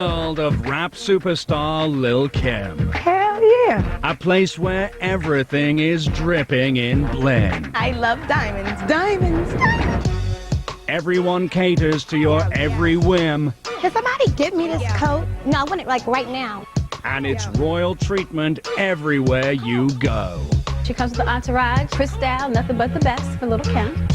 World of rap superstar Lil Kim. Hell yeah. A place where everything is dripping in bling. I love diamonds, diamonds, diamonds. Everyone caters to your every whim. Can somebody get me this coat? No, I want it like right now. And it's royal treatment everywhere you go. She comes with the entourage, Cristal, nothing but the best for Lil Kim.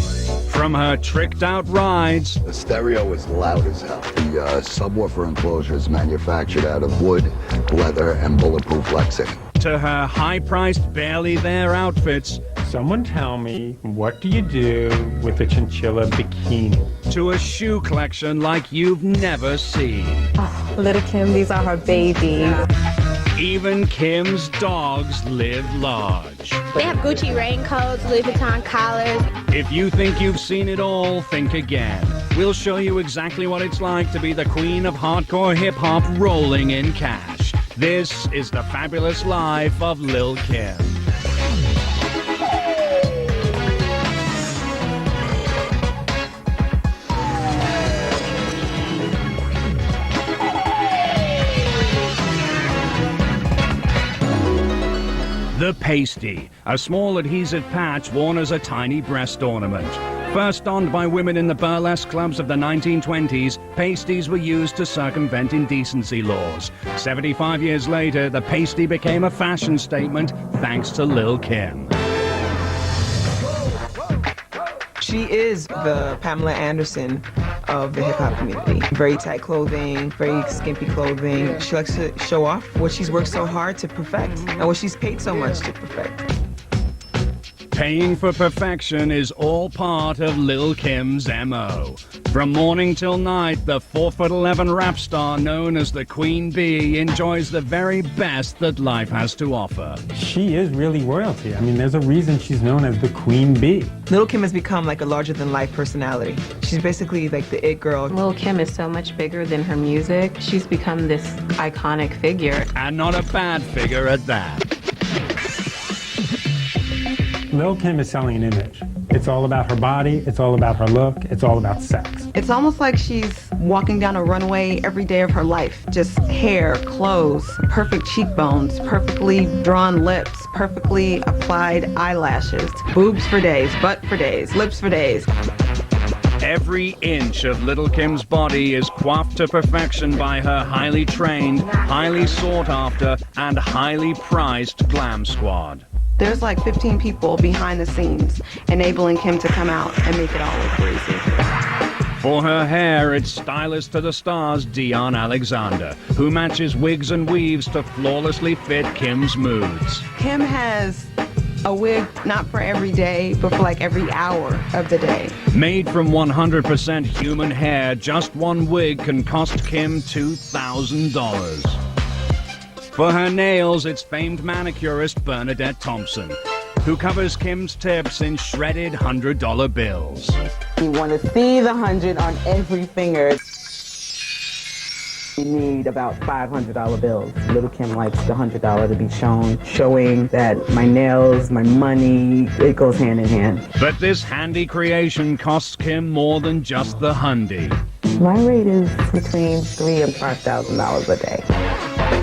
From her tricked-out rides, the stereo is loud as hell. The subwoofer enclosure is manufactured out of wood, leather, and bulletproof Lexing. to her high-priced, barely-there outfits, Someone tell me, what do you do with a chinchilla bikini? to a shoe collection like you've never seen. Oh, Lil Kim, these are her babies. Even Kim's dogs live large. They have Gucci raincoats, Louis Vuitton collars. If you think you've seen it all, think again. We'll show you exactly what it's like to be the queen of hardcore hip-hop rolling in cash. This is the fabulous life of Lil Kim. The pasty, a small adhesive patch worn as a tiny breast ornament. First donned by women in the burlesque clubs of the 1920s, pasties were used to circumvent indecency laws. 75 years later, the pasty became a fashion statement thanks to Lil Kim. She is the Pamela Anderson of the hip-hop community. Very tight clothing, very skimpy clothing. She likes to show off what she's worked so hard to perfect and what she's paid so much to perfect. Paying for perfection is all part of Lil Kim's M.O. From morning till night, the 4'11" rap star known as the Queen Bee enjoys the very best that life has to offer. She is really royalty. I mean, there's a reason she's known as the Queen Bee. Lil Kim has become like a larger-than-life personality. She's basically like the it girl. Lil Kim is so much bigger than her music. She's become this iconic figure. And not a bad figure at that. Lil Kim is selling an image. It's all about her body, it's all about her look, it's all about sex. It's almost like she's walking down a runway every day of her life. Just hair, clothes, perfect cheekbones, perfectly drawn lips, perfectly applied eyelashes, boobs for days, butt for days, lips for days. Every inch of Lil Kim's body is coiffed to perfection by her highly trained, highly sought after, and highly prized glam squad. There's like 15 people behind the scenes enabling Kim to come out and make it all look crazy. For her hair, it's stylist to the stars Dion Alexander, who matches wigs and weaves to flawlessly fit Kim's moods. Kim has a wig not for every day, but for like every hour of the day. Made from 100% human hair, just one wig can cost Kim $2,000. For her nails, it's famed manicurist Bernadette Thompson, who covers Kim's tips in shredded $100 bills. You want to see the 100 on every finger. You need about $500 bills. Lil Kim likes the $100 to be shown, showing that my nails, my money, it goes hand in hand. But this handy creation costs Kim more than just the hundy. My rate is between $3,000 and $5,000 a day.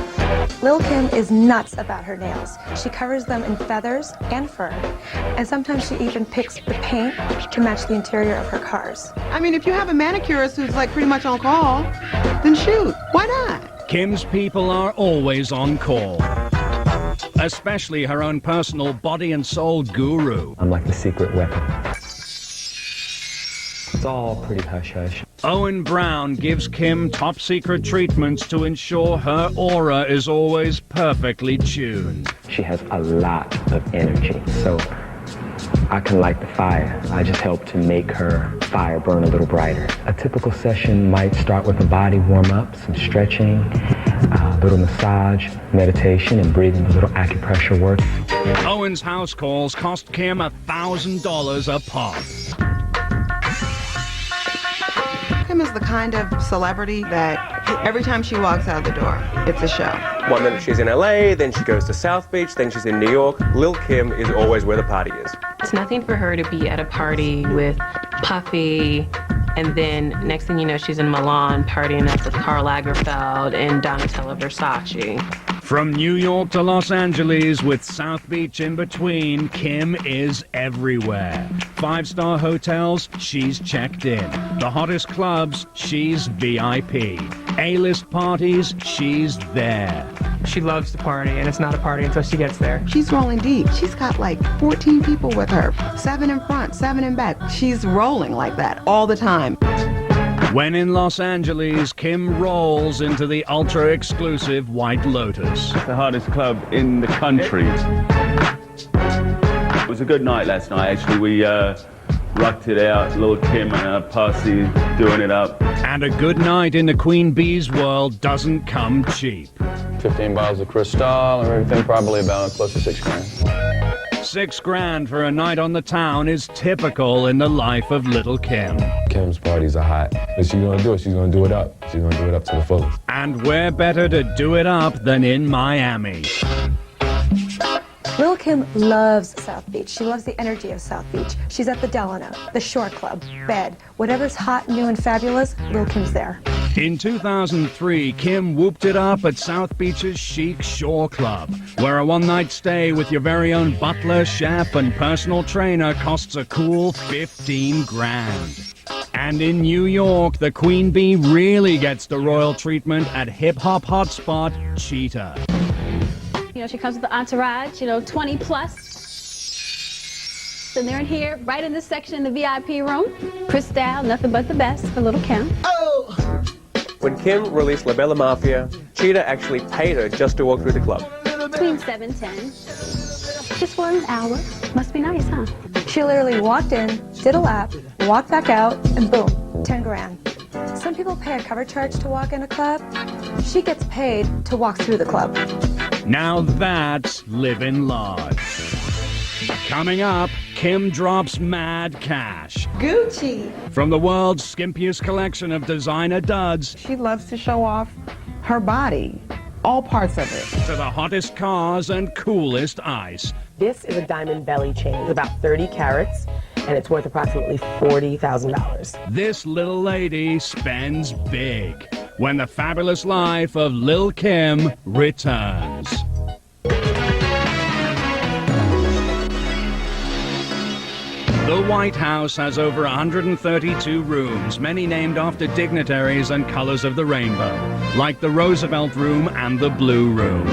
Lil Kim is nuts about her nails. She covers them in feathers and fur, and sometimes she even picks the paint to match the interior of her cars. I mean, if you have a manicurist who's like pretty much on call, then shoot, why not? Kim's people are always on call, especially her own personal body and soul guru. I'm like the secret weapon. It's all pretty hush-hush. Owen Brown gives Kim top-secret treatments to ensure her aura is always perfectly tuned. She has a lot of energy, so I can light the fire. I just help to make her fire burn a little brighter. A typical session might start with a body warm-up, some stretching, a little massage, meditation, and breathing, a little acupressure work. Owen's house calls cost Kim $1,000 a pop. Kim is the kind of celebrity that every time she walks out the door, it's a show. One minute she's in LA, then she goes to South Beach, then she's in New York. Lil Kim is always where the party is. It's nothing for her to be at a party with Puffy And then next thing you know, she's in Milan partying up with Karl Lagerfeld and Donatella Versace. From New York to Los Angeles with South Beach in between, Kim is everywhere. 5-star hotels, she's checked in. The hottest clubs, she's VIP. A-list parties, she's there. She loves to party, and it's not a party until she gets there. She's rolling deep. She's got like 14 people with her. 7 in front, 7 in back. She's rolling like that all the time. When in Los Angeles, Kim rolls into the ultra-exclusive White Lotus. The hardest club in the country. It was a good night last night, actually. We rocked it out, Lil Kim and her posse doing it up. And a good night in the Queen Bee's world doesn't come cheap. 15 bottles of Cristal and everything, probably about close to $6 grand. $6 grand for a night on the town is typical in the life of Lil Kim. Kim's parties are hot. If she's gonna do it, she's gonna do it up. She's gonna do it up to the fullest. And where better to do it up than in Miami? Lil Kim loves South Beach. She loves the energy of South Beach. She's at the Delano, the Shore Club, Bed. Whatever's hot, new, and fabulous, Lil Kim's there. In 2003, Kim whooped it up at South Beach's chic Shore Club, where a one-night stay with your very own butler, chef, and personal trainer costs a cool 15 grand. And in New York, the Queen Bee really gets the royal treatment at hip-hop hotspot Cheetah. You know, she comes with the entourage, 20 plus. And they're in here, right in this section in the VIP room. Cristal, nothing but the best for Lil Kim. Oh! When Kim released La Bella Mafia, Cheetah actually paid her just to walk through the club. Between 7 and 10. Just for an hour. Must be nice, huh? She literally walked in, did a lap, walked back out, and boom, 10 grand. Some people pay a cover charge to walk in a club. She gets paid to walk through the club. Now that's living large. Coming up, Kim drops mad cash. Gucci. From the world's skimpiest collection of designer duds. She loves to show off her body, all parts of it. To the hottest cars and coolest ice. This is a diamond belly chain. It's about 30 carats, and it's worth approximately $40,000. This little lady spends big when the fabulous life of Lil Kim returns. The White House has over 132 rooms, many named after dignitaries and colors of the rainbow, like the Roosevelt Room and the Blue Room.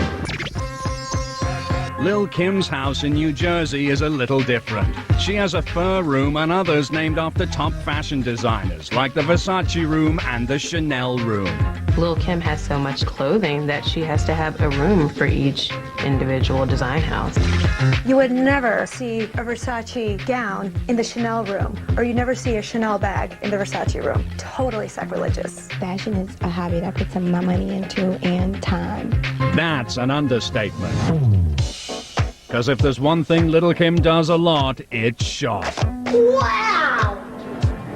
Lil Kim's house in New Jersey is a little different. She has a fur room and others named after top fashion designers, like the Versace Room and the Chanel Room. Lil Kim has so much clothing that she has to have a room for each individual design house. You would never see a Versace gown in the Chanel room, or you never see a Chanel bag in the Versace room. Totally sacrilegious. Fashion is a hobby that I put some of my money into and time. That's an understatement. Because if there's one thing Lil Kim does a lot, it's shop. Wow!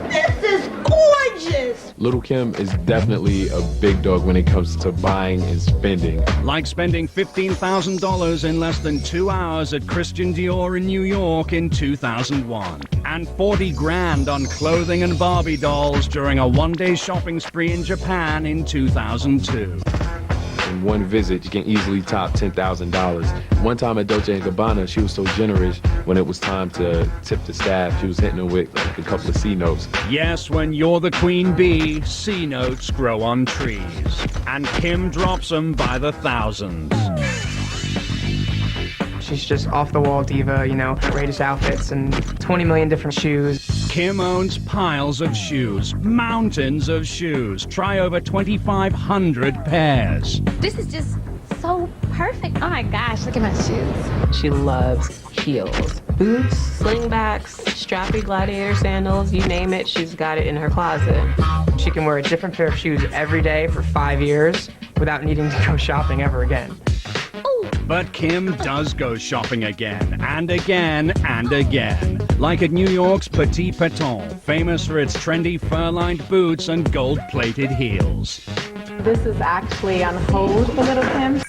This is gorgeous! Lil Kim is definitely a big dog when it comes to buying and spending. Like spending $15,000 in less than 2 hours at Christian Dior in New York in 2001. And 40 grand on clothing and Barbie dolls during a one-day shopping spree in Japan in 2002. In one visit, you can easily top $10,000. One time at Dolce & Gabbana, she was so generous when it was time to tip the staff, she was hitting them with like a couple of C notes. Yes, when you're the Queen Bee, C notes grow on trees. And Kim drops them by the thousands. She's just off-the-wall diva, outrageous outfits and 20 million different shoes. Kim owns piles of shoes, mountains of shoes. Try over 2,500 pairs. This is just so perfect. Oh my gosh, look at my shoes. She loves heels. Boots, slingbacks, strappy gladiator sandals, you name it, she's got it in her closet. She can wear a different pair of shoes every day for 5 years without needing to go shopping ever again. But Kim does go shopping again, and again, and again. Like at New York's Petit Paton, famous for its trendy fur-lined boots and gold-plated heels. This is actually on hold for Lil Kim.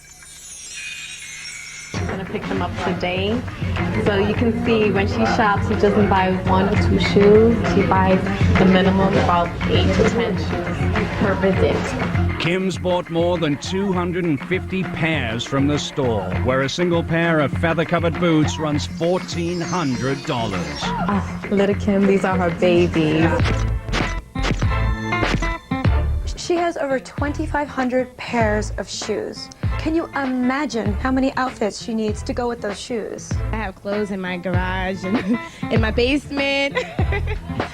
I'm gonna pick them up today. So you can see when she shops, she doesn't buy 1 or 2 shoes. She buys the minimum, about 8 to 10 shoes per visit. Kim's bought more than 250 pairs from the store, where a single pair of feather-covered boots runs $1,400. Oh, Little Kim, these are her babies. She has over 2,500 pairs of shoes. Can you imagine how many outfits she needs to go with those shoes? I have clothes in my garage and in my basement.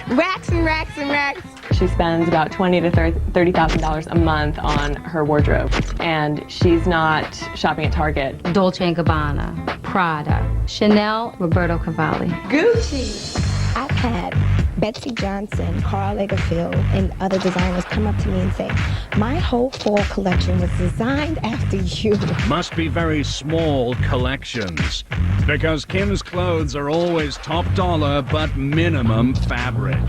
Racks and racks and racks. She spends about $20,000 to $30,000 a month on her wardrobe, and she's not shopping at Target. Dolce & Gabbana, Prada, Chanel, Roberto Cavalli. Gucci. I've had Betsy Johnson, Karl Lagerfeld, and other designers come up to me and say, my whole fall collection was designed after you. Must be very small collections, because Kim's clothes are always top dollar but minimum fabric.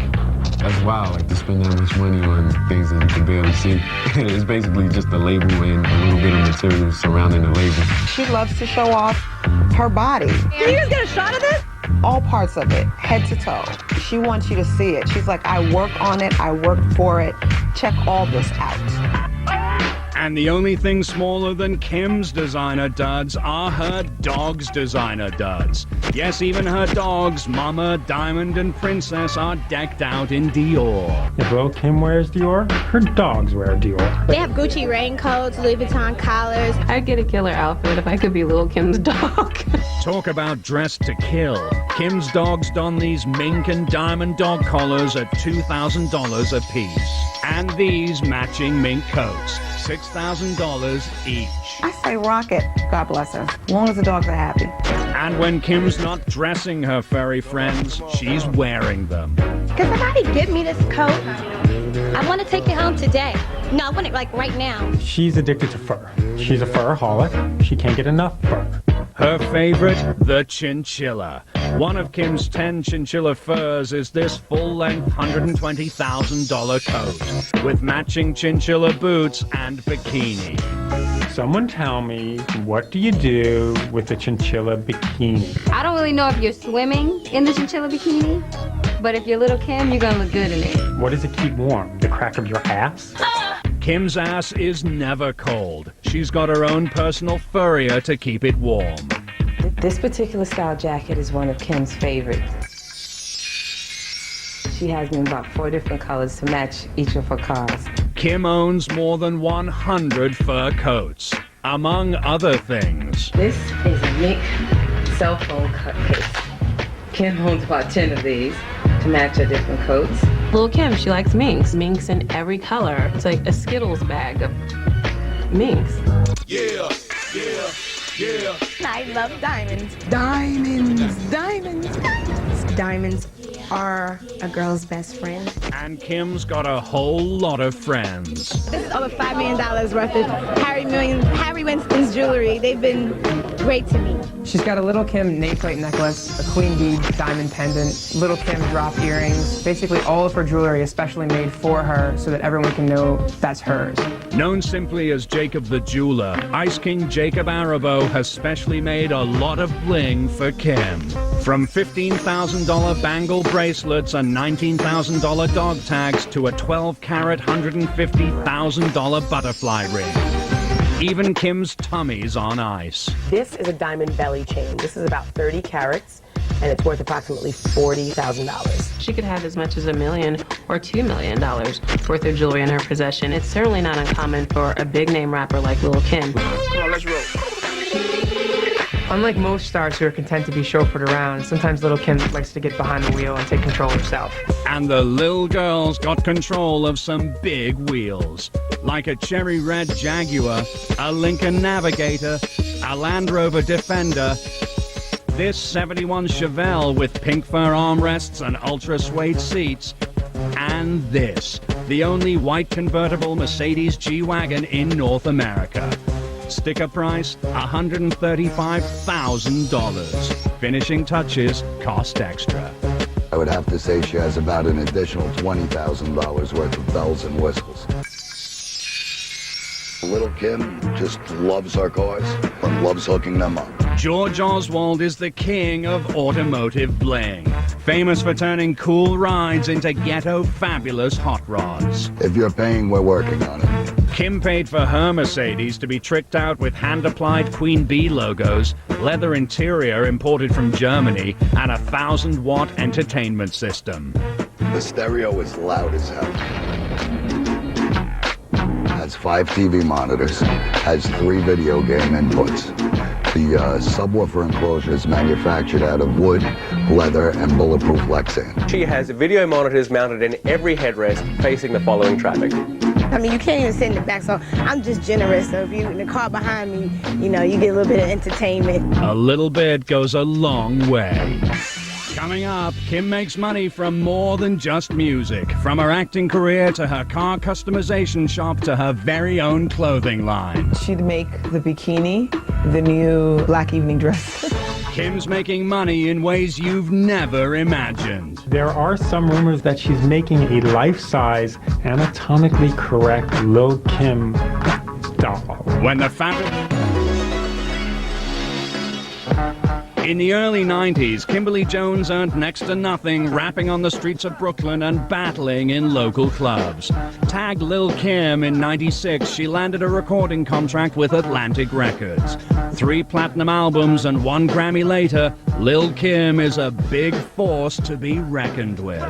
That's wild, like to spend that much money on things that you can barely see. It's basically just a label and a little bit of material surrounding the label. She loves to show off her body. Can you guys get a shot of this? All parts of it, head to toe. She wants you to see it. She's like, I work on it, I work for it. Check all this out. And the only thing smaller than Kim's designer duds are her dog's designer duds. Yes, even her dogs, Mama, Diamond, and Princess, are decked out in Dior. If Lil Kim wears Dior, her dogs wear Dior. They have Gucci raincoats, Louis Vuitton collars. I'd get a killer outfit if I could be Lil Kim's dog. Talk about dressed to kill. Kim's dogs don these mink and diamond dog collars at $2,000 a piece. And these matching mink coats, $6,000 each. I say rock it. God bless her. As long as the dogs are happy. And when Kim's not dressing her furry friends, she's wearing them. Can somebody get me this coat? I want to take it home today. No, I want it like right now. She's addicted to fur. She's a furaholic. She can't get enough fur. Her favorite, the chinchilla. One of Kim's 10 chinchilla furs is this full-length $120,000 coat with matching chinchilla boots and bikini. Someone tell me, what do you do with the chinchilla bikini? I don't really know if you're swimming in the chinchilla bikini, but if you're Little Kim, you're gonna look good in it. What does it keep warm? The crack of your ass? Kim's ass is never cold. She's got her own personal furrier to keep it warm. This particular style jacket is one of Kim's favorites. She has them about 4 different colors to match each of her cars. Kim owns more than 100 fur coats, among other things. This is a mink cell phone case. Kim owns about 10 of these to match her different coats. Lil Kim, she likes minks. Minks in every color. It's like a Skittles bag of minks. Yeah, yeah, yeah. I love diamonds. Diamonds, diamonds, diamonds. Diamonds are a girl's best friend. And Kim's got a whole lot of friends. This is over $5 million worth of Harry Winston's jewelry. They've been great to me. She's got a Lil Kim nameplate necklace, a queen bee diamond pendant, Lil Kim drop earrings, basically all of her jewelry is specially made for her so that everyone can know that's hers. Known simply as Jacob the Jeweler, Ice King Jacob Arabo has specially made a lot of bling for Kim. From $15,000 bangle bracelets and $19,000 dog tags to a 12-carat $150,000 butterfly ring. Even Kim's tummy's on ice. This is a diamond belly chain. This is about 30 carats, and it's worth approximately $40,000. She could have as much as $1 million or $2 million worth of jewelry in her possession. It's certainly not uncommon for a big-name rapper like Lil Kim. Come on, let's roll. Unlike most stars who are content to be chauffeured around, sometimes Lil Kim likes to get behind the wheel and take control herself. And the Lil girl's got control of some big wheels. Like a cherry red Jaguar, a Lincoln Navigator, a Land Rover Defender, this 71 Chevelle with pink fur armrests and ultra suede seats, and this, the only white convertible Mercedes G-Wagon in North America. Sticker price, $135,000. Finishing touches cost extra. I would have to say she has about an additional $20,000 worth of bells and whistles. Lil Kim just loves her cars and loves hooking them up. George Oswald is the king of automotive bling, famous for turning cool rides into ghetto fabulous hot rods. If you're paying, we're working on it. Kim paid for her Mercedes to be tricked out with hand-applied Queen Bee logos, leather interior imported from Germany, and a 1,000-watt entertainment system. The stereo is loud as hell. Has 5 TV monitors, has 3 video game inputs. The subwoofer enclosure is manufactured out of wood, leather, and bulletproof Lexan. She has video monitors mounted in every headrest facing the following traffic. I mean, you can't even sit in the back, so I'm just generous. So if you in the car behind me, you know, you get a little bit of entertainment. A little bit goes a long way. Coming up, Kim makes money from more than just music. From her acting career to her car customization shop to her very own clothing line. She'd make the bikini the new black evening dress. Kim's making money in ways you've never imagined. There are some rumors that she's making a life-size, anatomically correct Lil Kim doll. When the In the early 90s, Kimberly Jones earned next to nothing rapping on the streets of Brooklyn and battling in local clubs. Tagged Lil Kim in '96, she landed a recording contract with Atlantic Records. 3 platinum albums and 1 Grammy later, Lil Kim is a big force to be reckoned with.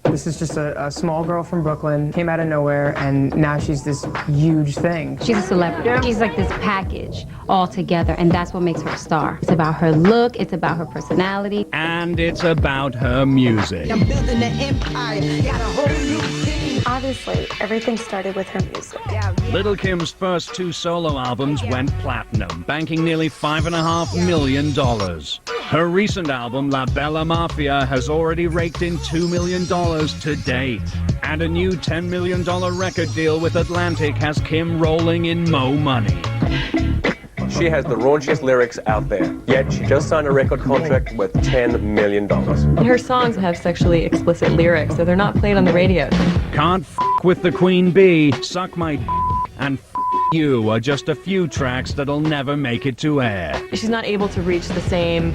This is just a small girl from Brooklyn, came out of nowhere, and now she's this huge thing. She's a celebrity. She's like this package all together, and that's what makes her a star. It's about her look, it's about her personality. And it's about her music. I'm building an empire, got a whole new team. Obviously, everything started with her music. Lil Kim's first 2 solo albums went platinum, banking nearly $5.5 million. Her recent album, La Bella Mafia, has already raked in $2 million to date. And a new $10 million record deal with Atlantic has Kim rolling in mo money. She has the raunchiest lyrics out there, yet she just signed a record contract worth $10 million. And her songs have sexually explicit lyrics, so they're not played on the radio. Can't F with the Queen Bee, Suck My D and F You are just a few tracks that'll never make it to air. She's not able to reach the same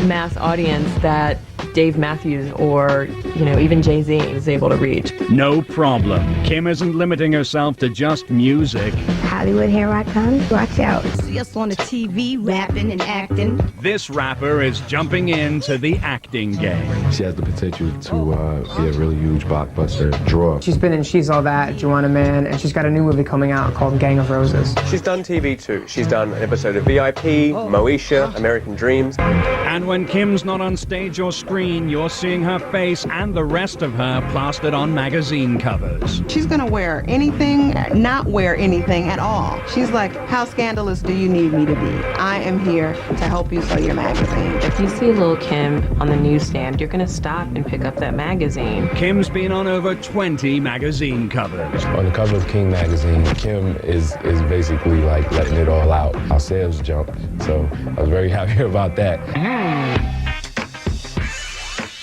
mass audience that Dave Matthews or, even Jay-Z is able to reach. No problem. Kim isn't limiting herself to just music. Hollywood, here I come. Watch out. See us on the TV, rapping and acting. This rapper is jumping into the acting game. She has the potential to be a really huge blockbuster draw. She's been in She's All That, Joanna Man, and she's got a new movie coming out called Gang of Roses. She's done TV too. She's done an episode of VIP, Moesha, American Dreams. And when Kim's not on stage or screen, you're seeing her face and the rest of her plastered on magazine covers. She's gonna wear anything, not wear anything at all. She's like, how scandalous do you need me to be? I am here to help you sell your magazine. If you see Lil Kim on the newsstand, you're gonna stop and pick up that magazine. Kim's been on over 20 magazine covers. On the cover of King magazine, Kim is basically like letting it all out. Our sales jump. So I was very happy about that.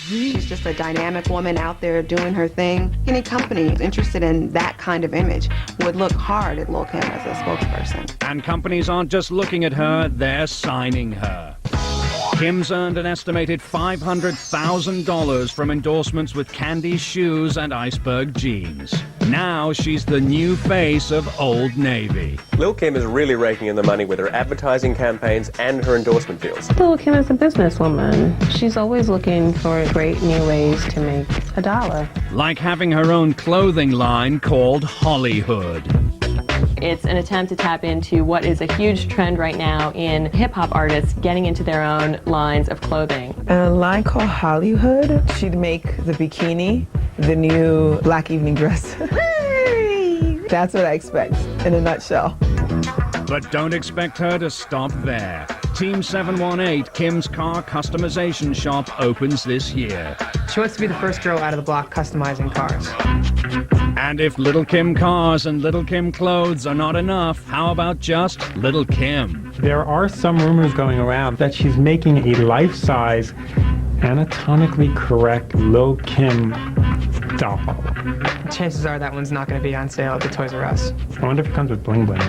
She's just a dynamic woman out there doing her thing. Any company interested in that kind of image would look hard at Lil Kim as a spokesperson. And companies aren't just looking at her, they're signing her. Kim's earned an estimated $500,000 from endorsements with Candy shoes and Iceberg jeans. Now she's the new face of Old Navy. Lil Kim is really raking in the money with her advertising campaigns and her endorsement deals. Lil Kim is a businesswoman. She's always looking for great new ways to make a dollar. Like having her own clothing line called Hollyhood. It's an attempt to tap into what is a huge trend right now in hip-hop artists getting into their own lines of clothing. A line called Hollywood. She'd make the bikini the new black evening dress. That's what I expect in a nutshell. But don't expect her to stop there. Team 718, Kim's car customization shop, opens this year. She wants to be the first girl out of the block customizing cars. And if Lil Kim cars and Lil Kim clothes are not enough, how about just Lil Kim? There are some rumors going around that she's making a life-size, anatomically correct Lil Kim doll. Chances are that one's not going to be on sale at the Toys R Us. I wonder if it comes with bling bling,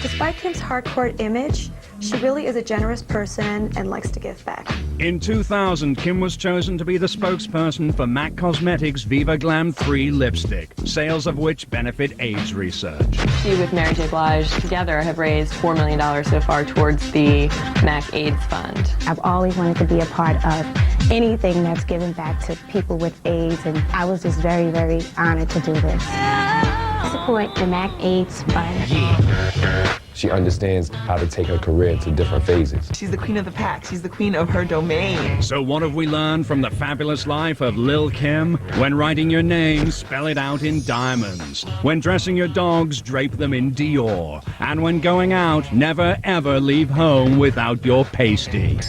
Despite Kim's hardcore image, she really is a generous person and likes to give back. In 2000, Kim was chosen to be the spokesperson for MAC Cosmetics Viva Glam 3 lipstick, sales of which benefit AIDS research. She with Mary J. Blige together have raised $4 million so far towards the MAC AIDS Fund. I've always wanted to be a part of anything that's given back to people with AIDS, and I was just very, very honored to do this. Support the MAC AIDS Fund. She understands how to take her career to different phases. She's the queen of the pack. She's the queen of her domain. So what have we learned from the fabulous life of Lil Kim? When writing your name, spell it out in diamonds. When dressing your dogs, drape them in Dior. And when going out, never ever leave home without your pasty.